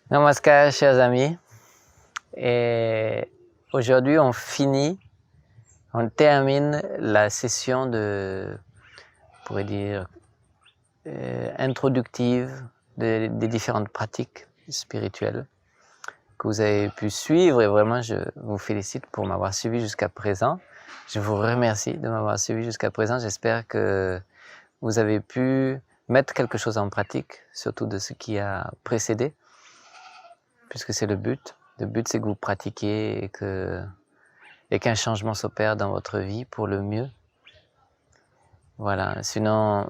Namaskar, chers amis. Et aujourd'hui, on termine la session on pourrait dire, introductive des différentes pratiques spirituelles que vous avez pu suivre. Et vraiment, je vous félicite pour m'avoir suivi jusqu'à présent. Je vous remercie de m'avoir suivi jusqu'à présent. J'espère que vous avez pu mettre quelque chose en pratique, surtout de ce qui a précédé, puisque c'est le but. Le but, c'est que vous pratiquiez et qu'un changement s'opère dans votre vie pour le mieux. Voilà. Sinon,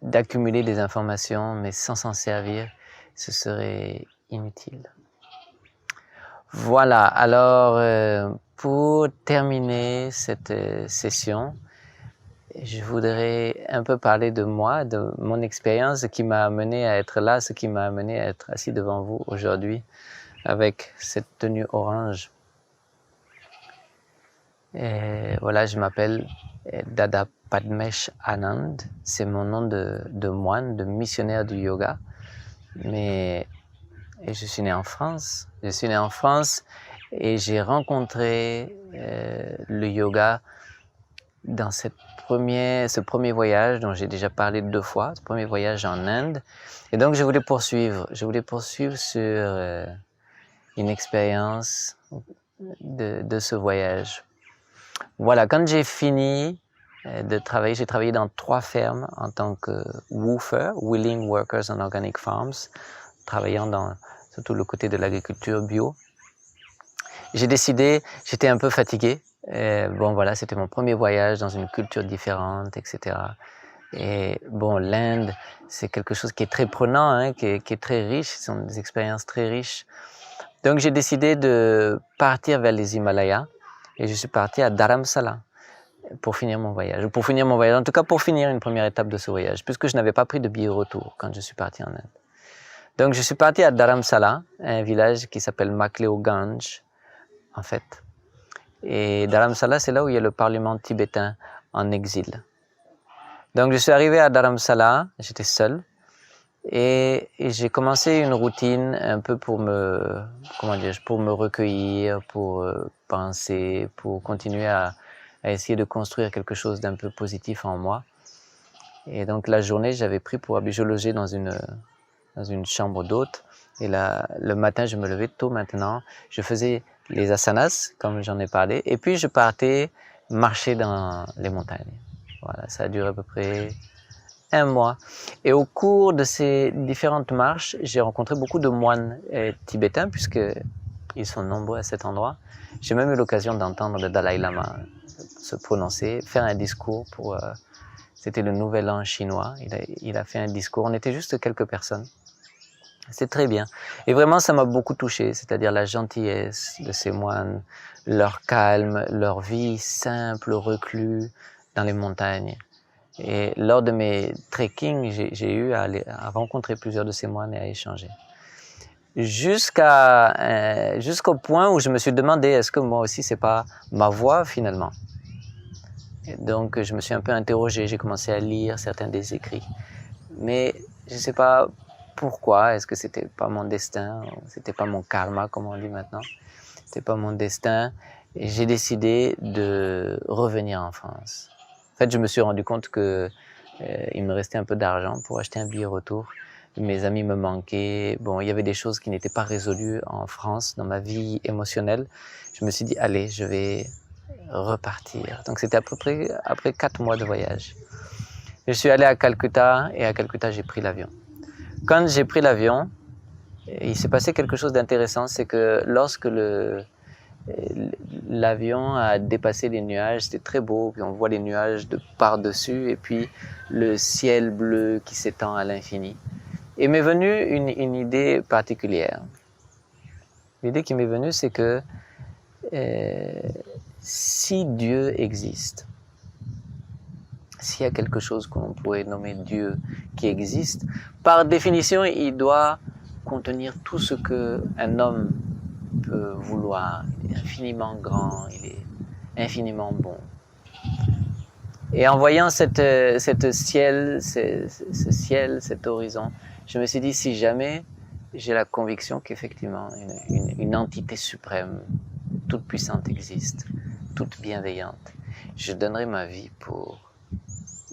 d'accumuler des informations, mais sans s'en servir, ce serait inutile. Voilà. Alors, pour terminer cette session, je voudrais un peu parler de moi, de mon expérience, ce qui m'a amené à être là, ce qui m'a amené à être assis devant vous aujourd'hui avec cette tenue orange. Et voilà, je m'appelle Dada Padmesh Anand. C'est mon nom de moine, de missionnaire du yoga. Et je suis né en France. Je suis né en France et j'ai rencontré le yoga dans ce premier voyage dont j'ai déjà parlé 2 fois, ce premier voyage en Inde. Et donc je voulais poursuivre sur une expérience de ce voyage. Voilà, quand j'ai fini de travailler, j'ai travaillé dans 3 fermes en tant que woofer, Willing Workers on Organic Farms, travaillant dans surtout le côté de l'agriculture bio. J'ai décidé, j'étais un peu fatigué. Bon voilà, c'était mon premier voyage dans une culture différente, etc. Et bon, l'Inde, c'est quelque chose qui est très prenant, hein, qui est très riche, ce sont des expériences très riches. Donc j'ai décidé de partir vers les Himalayas et je suis parti à Dharamsala pour finir mon voyage. En tout cas pour finir une première étape de ce voyage, puisque je n'avais pas pris de billet retour quand je suis parti en Inde. Donc je suis parti à Dharamsala, un village qui s'appelle Makleoganj, en fait. Et Dharamsala, c'est là où il y a le parlement tibétain en exil. Donc je suis arrivé à Dharamsala, j'étais seul, et j'ai commencé une routine un peu pour me recueillir, pour penser, pour continuer à essayer de construire quelque chose d'un peu positif en moi. Et donc la journée, j'avais pris pour habitude, je logeais dans une chambre d'hôte, et le matin, je me levais tôt maintenant, je faisais les asanas, comme j'en ai parlé, et puis je partais marcher dans les montagnes. Voilà, ça a duré à peu près 1 mois. Et au cours de ces différentes marches, j'ai rencontré beaucoup de moines tibétains, puisqu'ils sont nombreux à cet endroit. J'ai même eu l'occasion d'entendre le Dalai Lama se prononcer, faire un discours c'était le Nouvel An chinois. Il a fait un discours. On était juste quelques personnes. C'est très bien. Et vraiment, ça m'a beaucoup touché, c'est-à-dire la gentillesse de ces moines, leur calme, leur vie simple, reclus dans les montagnes. Et lors de mes trekkings, j'ai eu à rencontrer plusieurs de ces moines et à échanger. Jusqu'au point où je me suis demandé, est-ce que moi aussi, c'est pas ma voie finalement? Et donc, je me suis un peu interrogé, j'ai commencé à lire certains des écrits. Mais je ne sais pas pourquoi, est-ce que c'était pas mon destin, c'était pas mon karma, comme on dit maintenant, c'était pas mon destin, et j'ai décidé de revenir en France. En fait, je me suis rendu compte que il me restait un peu d'argent pour acheter un billet retour. Mes amis me manquaient. Bon, il y avait des choses qui n'étaient pas résolues en France, dans ma vie émotionnelle. Je me suis dit, allez, je vais repartir. Donc, c'était à peu près après 4 mois de voyage. Je suis allé à Calcutta, et à Calcutta, j'ai pris l'avion. Quand j'ai pris l'avion, il s'est passé quelque chose d'intéressant, c'est que lorsque l'avion a dépassé les nuages, c'était très beau, puis on voit les nuages de par-dessus, et puis le ciel bleu qui s'étend à l'infini. Et m'est venue une idée particulière. L'idée qui m'est venue, c'est que si Dieu existe, s'il y a quelque chose qu'on pourrait nommer Dieu qui existe, par définition, il doit contenir tout ce qu'un homme peut vouloir. Il est infiniment grand, il est infiniment bon. Et en voyant ce ciel, cet horizon, je me suis dit, si jamais j'ai la conviction qu'effectivement, une entité suprême, toute puissante existe, toute bienveillante. Je donnerai ma vie pour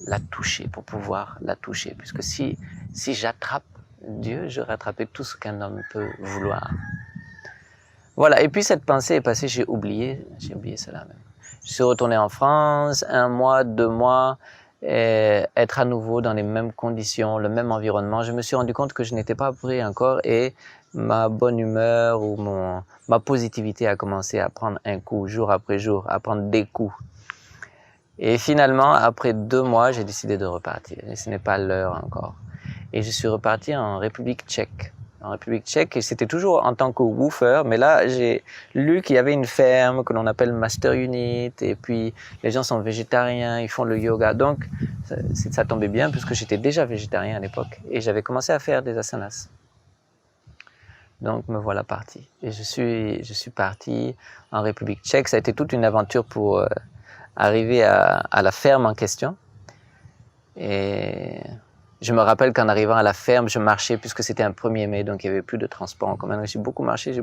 la toucher, pour pouvoir la toucher. Puisque si j'attrape Dieu, je rattrape tout ce qu'un homme peut vouloir. Voilà, et puis cette pensée est passée, j'ai oublié cela même. Je suis retourné en France, 1 mois, 2 mois, être à nouveau dans les mêmes conditions, le même environnement. Je me suis rendu compte que je n'étais pas prêt encore et ma bonne humeur ou ma positivité a commencé à prendre un coup, jour après jour, à prendre des coups. Et finalement, après 2 mois, j'ai décidé de repartir. Et ce n'est pas l'heure encore. Et je suis reparti en République tchèque. En République tchèque, et c'était toujours en tant que woofer, mais là, j'ai lu qu'il y avait une ferme que l'on appelle Master Unit, et puis les gens sont végétariens, ils font le yoga. Donc, ça tombait bien, puisque j'étais déjà végétarien à l'époque, et j'avais commencé à faire des asanas. Donc, me voilà parti. Et je suis parti en République tchèque. Ça a été toute une aventure pour arriver à la ferme en question. Et je me rappelle qu'en arrivant à la ferme, je marchais puisque c'était un 1er mai, donc il n'y avait plus de transport en commun. J'ai beaucoup marché.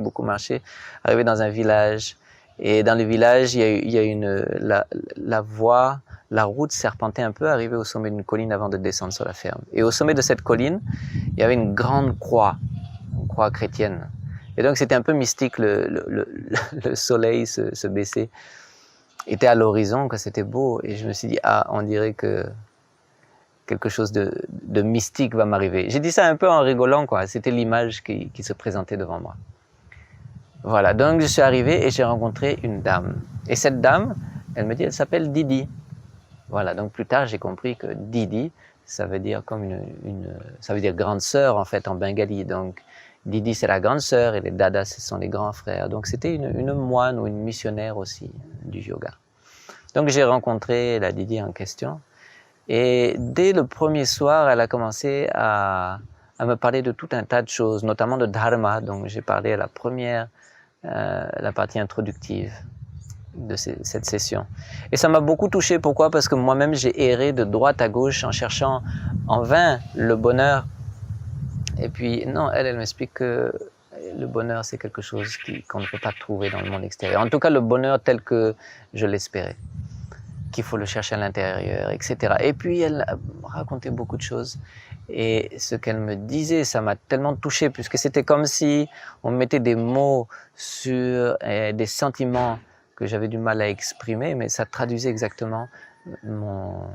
Arrivé dans un village. Et dans le village, il y a la voie, la route serpentait un peu, arrivé au sommet d'une colline avant de descendre sur la ferme. Et au sommet de cette colline, il y avait une grande croix, une croix chrétienne. Et donc c'était un peu mystique, le soleil se baissait, était à l'horizon, que c'était beau. Et je me suis dit, ah, on dirait que quelque chose de mystique va m'arriver. J'ai dit ça un peu en rigolant, quoi. C'était l'image qui se présentait devant moi. Voilà, donc je suis arrivé et j'ai rencontré une dame. Et cette dame, elle me dit, elle s'appelle Didi. Voilà, donc plus tard j'ai compris que Didi, ça veut dire comme ça veut dire grande sœur en fait en bengali. Donc Didi c'est la grande sœur et les Dadas ce sont les grands frères. Donc c'était une moine ou une missionnaire aussi du yoga. Donc j'ai rencontré la Didi en question. Et dès le premier soir, elle a commencé à me parler de tout un tas de choses, notamment de dharma. Donc j'ai parlé à la partie introductive de cette session. Et ça m'a beaucoup touché. Pourquoi? Parce que moi-même, j'ai erré de droite à gauche en cherchant en vain le bonheur. Et puis, non, elle m'explique que le bonheur, c'est quelque chose qu'on ne peut pas trouver dans le monde extérieur. En tout cas, le bonheur tel que je l'espérais. Qu'il faut le chercher à l'intérieur, etc. Et puis elle racontait beaucoup de choses. Et ce qu'elle me disait, ça m'a tellement touché, puisque c'était comme si on mettait des mots sur des sentiments que j'avais du mal à exprimer, mais ça traduisait exactement mon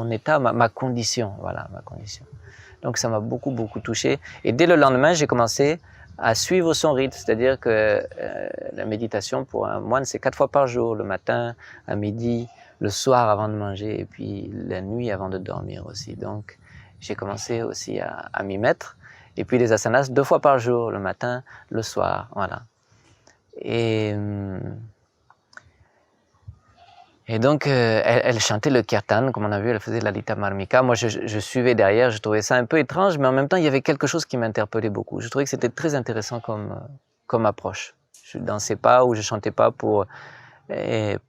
état, ma condition. Voilà, ma condition. Donc ça m'a beaucoup, beaucoup touché. Et dès le lendemain, j'ai commencé à suivre son rythme, c'est-à-dire que la méditation pour un moine, c'est 4 fois par jour, le matin, à midi, le soir avant de manger, et puis la nuit avant de dormir aussi. Donc, j'ai commencé aussi à m'y mettre. Et puis les asanas 2 fois par jour, le matin, le soir, voilà. Et donc, elle chantait le kirtan, comme on a vu, elle faisait la Lita Marmika. Moi, je suivais derrière, je trouvais ça un peu étrange, mais en même temps, il y avait quelque chose qui m'interpellait beaucoup. Je trouvais que c'était très intéressant comme approche. Je dansais pas ou je chantais pas pour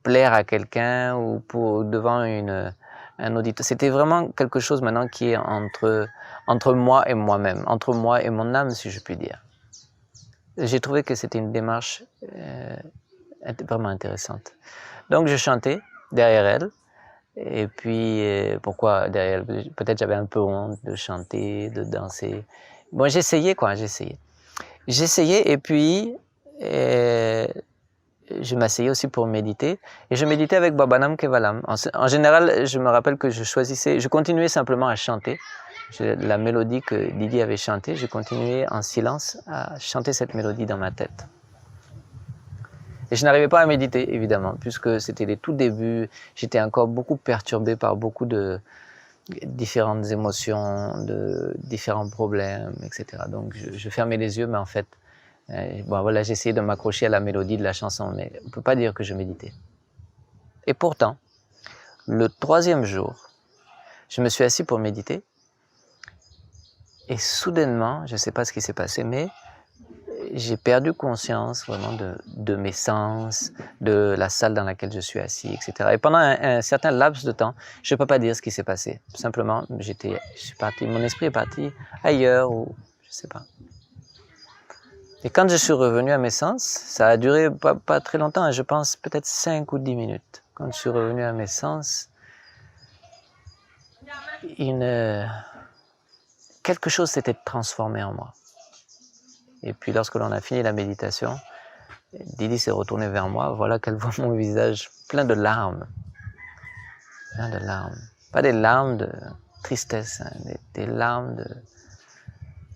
plaire à quelqu'un ou devant un auditeur. C'était vraiment quelque chose maintenant qui est entre moi et moi-même, entre moi et mon âme, si je puis dire. J'ai trouvé que c'était une démarche vraiment intéressante. Donc, je chantais derrière elle. Et puis, pourquoi derrière elle? Peut-être j'avais un peu honte de chanter, de danser. Bon, j'essayais, quoi, j'essayais. J'essayais et puis, je m'asseyais aussi pour méditer. Et je méditais avec Babanam Kevalam. En général, je me rappelle que je continuais simplement à chanter. La mélodie que Didi avait chantée, je continuais en silence à chanter cette mélodie dans ma tête. Et je n'arrivais pas à méditer, évidemment, puisque c'était les tout débuts. J'étais encore beaucoup perturbé par beaucoup de différentes émotions, de différents problèmes, etc. Donc, je fermais les yeux, mais en fait, bon, voilà, j'essayais de m'accrocher à la mélodie de la chanson, mais on ne peut pas dire que je méditais. Et pourtant, le 3e jour, je me suis assis pour méditer. Et soudainement, je ne sais pas ce qui s'est passé, mais j'ai perdu conscience vraiment de mes sens, de la salle dans laquelle je suis assis, etc. Et pendant un certain laps de temps, je ne peux pas dire ce qui s'est passé. Simplement, mon esprit est parti ailleurs, ou je sais pas. Et quand je suis revenu à mes sens, ça a duré pas très longtemps, hein, je pense peut-être 5 ou 10 minutes. Quand je suis revenu à mes sens, quelque chose s'était transformé en moi. Et puis lorsque l'on a fini la méditation, Didi s'est retournée vers moi, voilà qu'elle voit mon visage plein de larmes. Plein de larmes. Pas des larmes de tristesse, hein, des larmes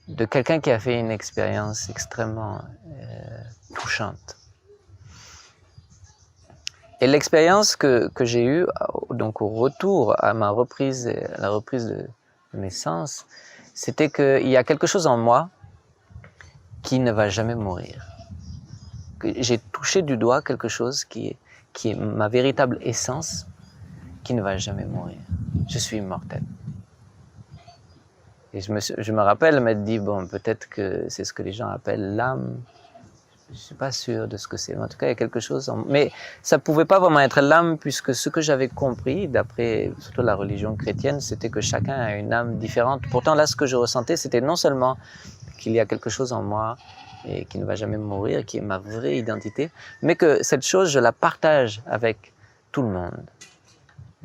de quelqu'un qui a fait une expérience extrêmement touchante. Et l'expérience que j'ai eue, donc au retour à ma reprise, à la reprise de mes sens, c'était qu'il y a quelque chose en moi qui ne va jamais mourir. J'ai touché du doigt quelque chose qui est ma véritable essence, qui ne va jamais mourir. Je suis immortel. Et je me rappelle m'être dit, bon, peut-être que c'est ce que les gens appellent l'âme. Je ne suis pas sûr de ce que c'est. En tout cas, il y a quelque chose mais ça ne pouvait pas vraiment être l'âme, puisque ce que j'avais compris, d'après surtout la religion chrétienne, c'était que chacun a une âme différente. Pourtant, là, ce que je ressentais, c'était non seulement qu'il y a quelque chose en moi et qui ne va jamais mourir, qui est ma vraie identité, mais que cette chose, je la partage avec tout le monde.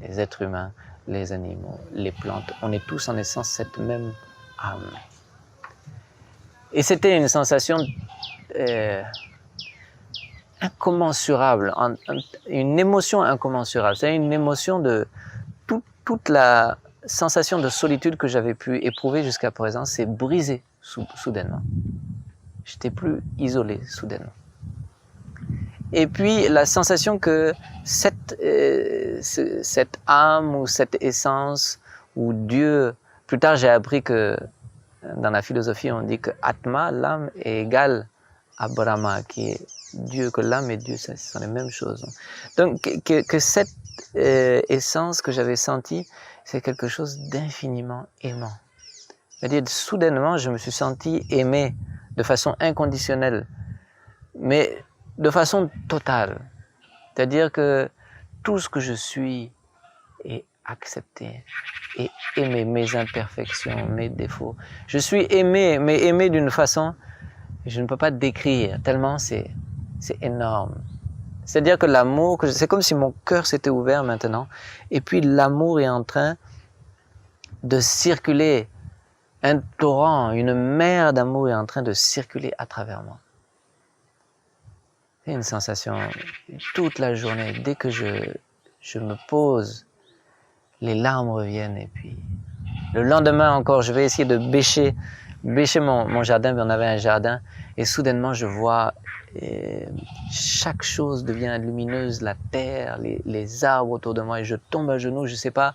Les êtres humains, les animaux, les plantes, on est tous en essence cette même âme. Et c'était une sensation incommensurable, une émotion incommensurable. C'est une émotion de toute la sensation de solitude que j'avais pu éprouver jusqu'à présent s'est brisée soudainement. J'étais plus isolé soudainement. Et puis la sensation que cette âme ou cette essence ou Dieu, plus tard j'ai appris que dans la philosophie on dit que Atma, l'âme, est égale à Brahma, qui est Dieu, que l'âme et Dieu, ce sont les mêmes choses. Donc que cette essence que j'avais sentie, c'est quelque chose d'infiniment aimant. C'est-à-dire soudainement je me suis senti aimé de façon inconditionnelle, mais de façon totale. C'est-à-dire que tout ce que je suis est accepté et aimé, mes imperfections, mes défauts. Je suis aimé, mais aimé d'une façon que je ne peux pas décrire, tellement c'est énorme. C'est-à-dire que l'amour, c'est comme si mon cœur s'était ouvert maintenant, et puis l'amour est en train de circuler. Un torrent, une mer d'amour est en train de circuler à travers moi. C'est une sensation toute la journée. Dès que je me pose, les larmes reviennent. Et puis le lendemain encore, je vais essayer de bêcher mon jardin. On avait un jardin. Et soudainement, je vois chaque chose devient lumineuse. La terre, les arbres autour de moi. Et je tombe à genoux. Je ne sais pas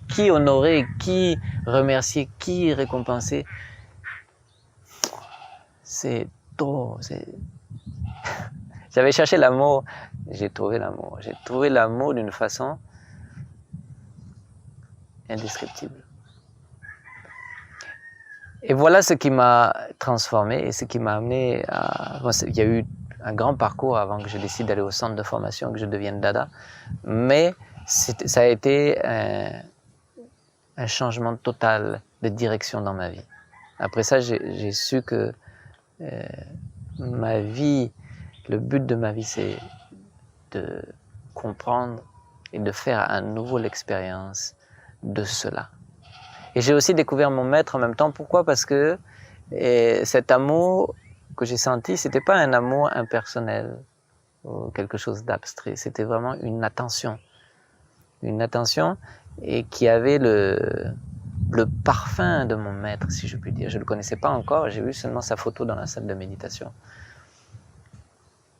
qui honorer, qui remercier, qui récompenser. C'est trop. J'avais cherché l'amour, j'ai trouvé l'amour. J'ai trouvé l'amour d'une façon indescriptible. Et voilà ce qui m'a transformé et ce qui m'a amené à... Il y a eu un grand parcours avant que je décide d'aller au centre de formation, que je devienne Dada, mais ça a été un changement total de direction dans ma vie. Après ça, j'ai su que ma vie, le but de ma vie, c'est de comprendre et de faire à nouveau l'expérience de cela. Et j'ai aussi découvert mon maître en même temps. Pourquoi? Parce que cet amour que j'ai senti, c'était pas un amour impersonnel ou quelque chose d'abstrait. C'était vraiment une attention et qui avait le parfum de mon maître, si je puis dire. Je le connaissais pas encore. J'ai vu seulement sa photo dans la salle de méditation.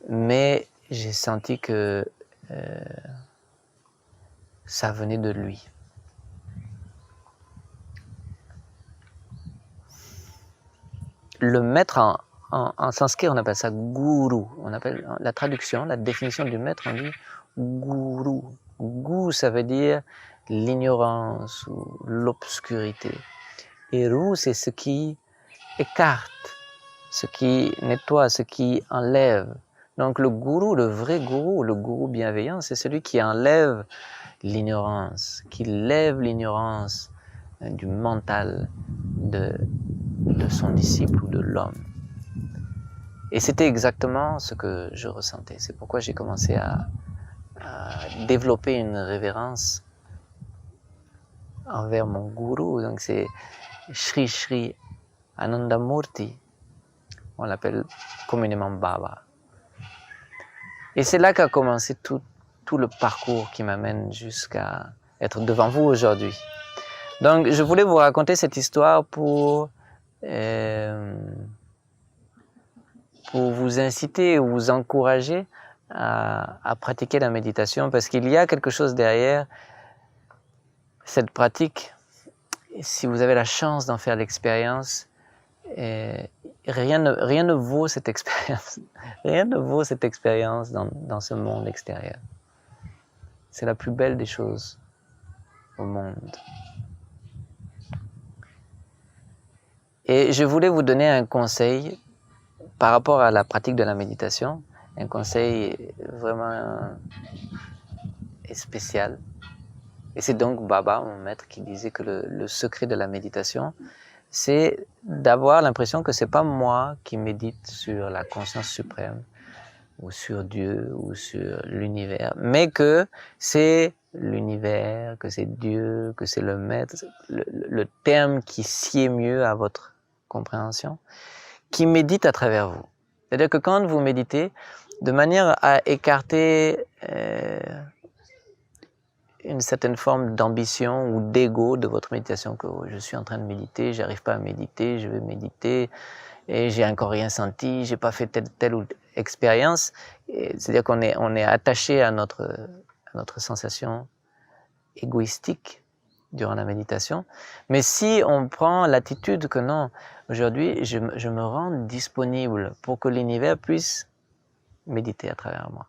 Mais j'ai senti que ça venait de lui. Le maître, en sanskrit, on appelle ça guru. On appelle la traduction, la définition du maître, on dit guru. Gu, ça veut dire l'ignorance ou l'obscurité. Et ru, c'est ce qui écarte, ce qui nettoie, ce qui enlève. Donc le gourou, le vrai gourou, le gourou bienveillant, c'est celui qui enlève l'ignorance, qui lève l'ignorance du mental, de son disciple ou de l'homme. Et c'était exactement ce que je ressentais. C'est pourquoi j'ai commencé à développer une révérence envers mon gourou. Donc c'est Sri Sri Anandamurti. On l'appelle communément Baba. Et c'est là qu'a commencé tout le parcours qui m'amène jusqu'à être devant vous aujourd'hui. Donc je voulais vous raconter cette histoire pour vous inciter ou vous encourager à pratiquer la méditation, parce qu'il y a quelque chose derrière cette pratique. Si vous avez la chance d'en faire l'expérience, rien ne vaut cette expérience. Rien ne vaut cette expérience dans ce monde extérieur. C'est la plus belle des choses au monde. Et je voulais vous donner un conseil par rapport à la pratique de la méditation, un conseil vraiment spécial. Et c'est donc Baba, mon maître, qui disait que le secret de la méditation, c'est d'avoir l'impression que c'est pas moi qui médite sur la conscience suprême, ou sur Dieu, ou sur l'univers, mais que c'est l'univers, que c'est Dieu, que c'est le maître, le terme qui sied mieux à votre compréhension, qui médite à travers vous. C'est-à-dire que quand vous méditez, de manière à écarter une certaine forme d'ambition ou d'ego de votre méditation, que je suis en train de méditer, j'arrive pas à méditer, je vais méditer et j'ai encore rien senti, j'ai pas fait telle ou telle expérience. C'est-à-dire qu'on est attaché à notre sensation égoïstique durant la méditation. Mais si on prend l'attitude que non, aujourd'hui je me rends disponible pour que l'univers puisse méditer à travers moi,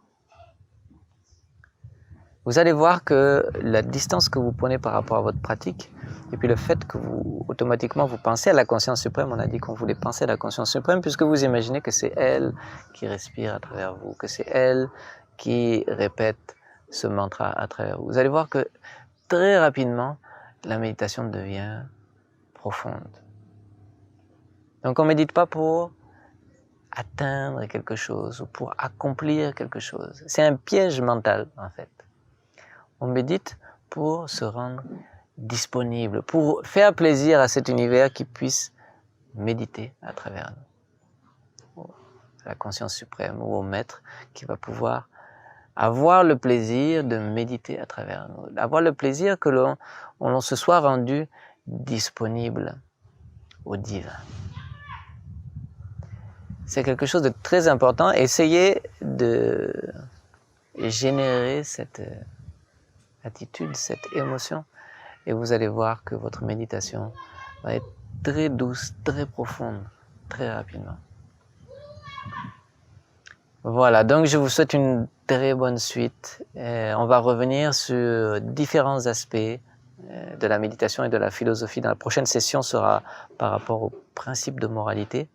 vous allez voir que la distance que vous prenez par rapport à votre pratique, et puis le fait que vous, automatiquement, vous pensez à la conscience suprême, on a dit qu'on voulait penser à la conscience suprême, puisque vous imaginez que c'est elle qui respire à travers vous, que c'est elle qui répète ce mantra à travers vous. Vous allez voir que très rapidement, la méditation devient profonde. Donc on ne médite pas pour atteindre quelque chose ou pour accomplir quelque chose. C'est un piège mental, en fait. On médite pour se rendre disponible, pour faire plaisir à cet univers qui puisse méditer à travers nous. À la conscience suprême ou au maître qui va pouvoir avoir le plaisir de méditer à travers nous, avoir le plaisir que l'on se soit rendu disponible au divin. C'est quelque chose de très important. Essayez de générer cette attitude, cette émotion, et vous allez voir que votre méditation va être très douce, très profonde, très rapidement. Voilà, donc je vous souhaite une très bonne suite. On va revenir sur différents aspects de la méditation et de la philosophie. Dans la prochaine session sera par rapport aux principes de moralité.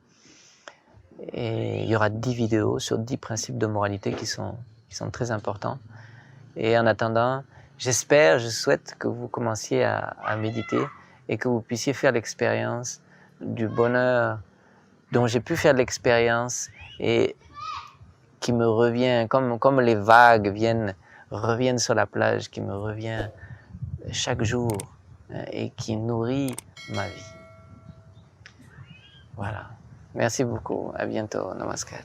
Et il y aura 10 vidéos sur 10 principes de moralité qui sont très importants. Et en attendant, je souhaite que vous commenciez à méditer et que vous puissiez faire l'expérience du bonheur dont j'ai pu faire l'expérience et qui me revient, comme les vagues reviennent sur la plage, qui me revient chaque jour et qui nourrit ma vie. Voilà. Merci beaucoup. À bientôt. Namaskar.